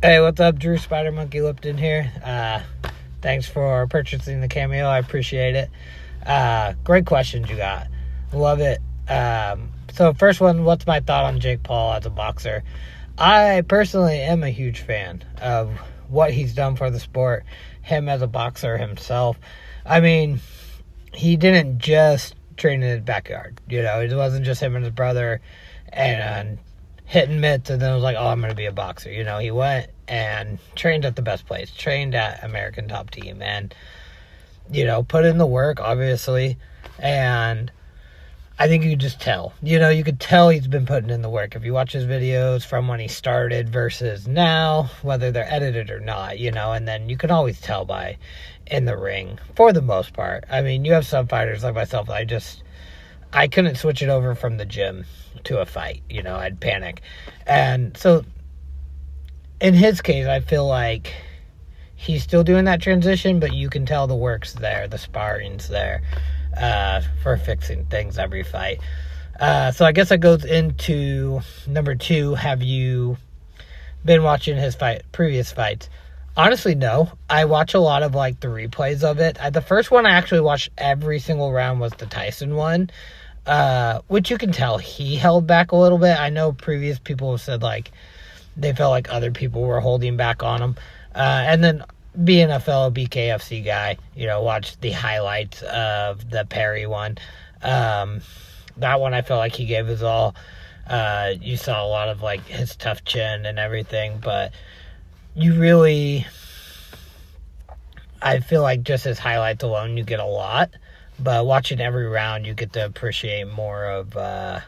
Hey, what's up? Drew Spider Monkey Lipton here. Thanks for purchasing the cameo. I appreciate it. Great questions you got. Love it. So first one, what's my thought on Jake Paul as a boxer? I personally am a huge fan of what he's done for the sport, him as a boxer himself. I mean, he didn't just train in his backyard. You know, it wasn't just him and his brother and hitting mitts and then was like, oh, I'm going to be a boxer. You know, he went and trained at the best place, trained at American Top Team, and, you know, put in the work, obviously. And I think you could just tell. You know, you could tell he's been putting in the work. If you watch his videos from when he started versus now, whether they're edited or not, you know, and then you can always tell by in the ring, for the most part. I mean, you have some fighters like myself, I couldn't switch it over from the gym to a fight. You know, I'd panic. And so in his case, I feel like he's still doing that transition, but you can tell the work's there, the sparring's there for fixing things every fight. So I guess that goes into number 2. Have you been watching his previous fights? Honestly, no. I watch a lot of like the replays of it. The first one I actually watched every single round was the Tyson one. Which you can tell he held back a little bit. I know previous people have said like they felt like other people were holding back on him. And then being a fellow BKFC guy, you know, watched the highlights of the Perry one. That one I felt like he gave his all. You saw a lot of like his tough chin and everything, but I feel like just his highlights alone, you get a lot. But watching every round, you get to appreciate more of the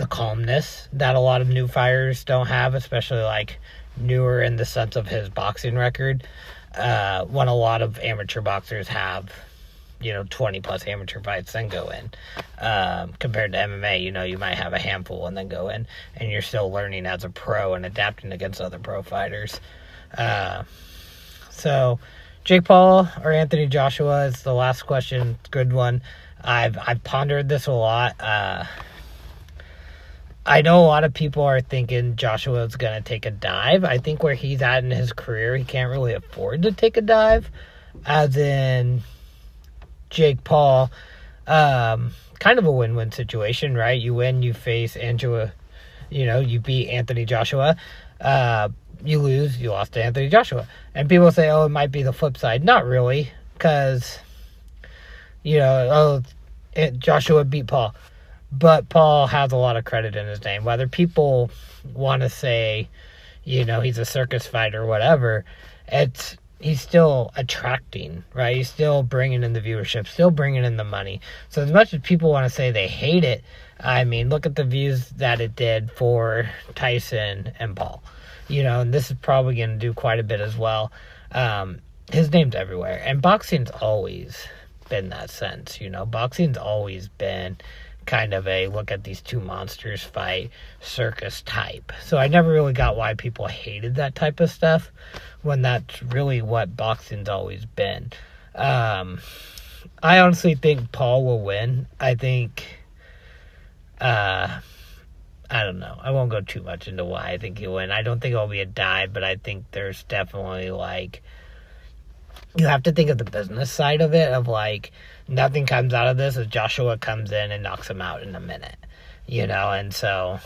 calmness that a lot of new fighters don't have, especially like newer in the sense of his boxing record. When a lot of amateur boxers have, you know, 20 plus amateur fights, then go in. Compared to MMA, you know, you might have a handful and then go in, and you're still learning as a pro and adapting against other pro fighters. So Jake Paul or Anthony Joshua is the last question. Good one. I've pondered this a lot. I know a lot of people are thinking Joshua's going to take a dive. I think where he's at in his career, he can't really afford to take a dive. As in Jake Paul, kind of a win-win situation, right? You win, you face Angela, you know, you beat Anthony Joshua. You lose, you lost to Anthony Joshua. And people say, oh, it might be the flip side. Not really, because, you know, Joshua beat Paul. But Paul has a lot of credit in his name. Whether people want to say, you know, he's a circus fighter or whatever, he's still attracting, right? He's still bringing in the viewership, still bringing in the money. So as much as people want to say they hate it, I mean, look at the views that it did for Tyson and Paul. You know, and this is probably going to do quite a bit as well. His name's everywhere. And boxing's always been that sense, you know. Boxing's always been kind of a look at these two monsters fight circus type. So I never really got why people hated that type of stuff when that's really what boxing's always been. I honestly think Paul will win. I think I don't know. I won't go too much into why I think he'll win. I don't think it'll be a dive, but I think there's definitely, like, you have to think of the business side of it, of, like, nothing comes out of this as Joshua comes in and knocks him out in a minute, you know? And so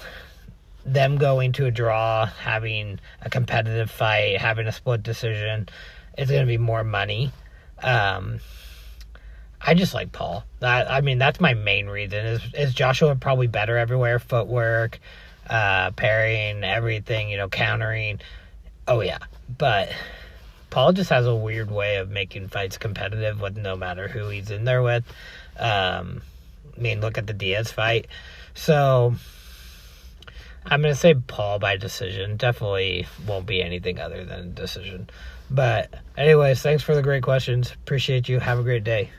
them going to a draw, having a competitive fight, having a split decision, it's going to be more money. I just like Paul. I mean, that's my main reason. Is Joshua probably better everywhere? Footwork, parrying, everything, you know, countering. Oh, yeah. But Paul just has a weird way of making fights competitive with no matter who he's in there with. I mean, look at the Diaz fight. So I'm going to say Paul by decision. Definitely won't be anything other than a decision. But anyways, thanks for the great questions. Appreciate you. Have a great day.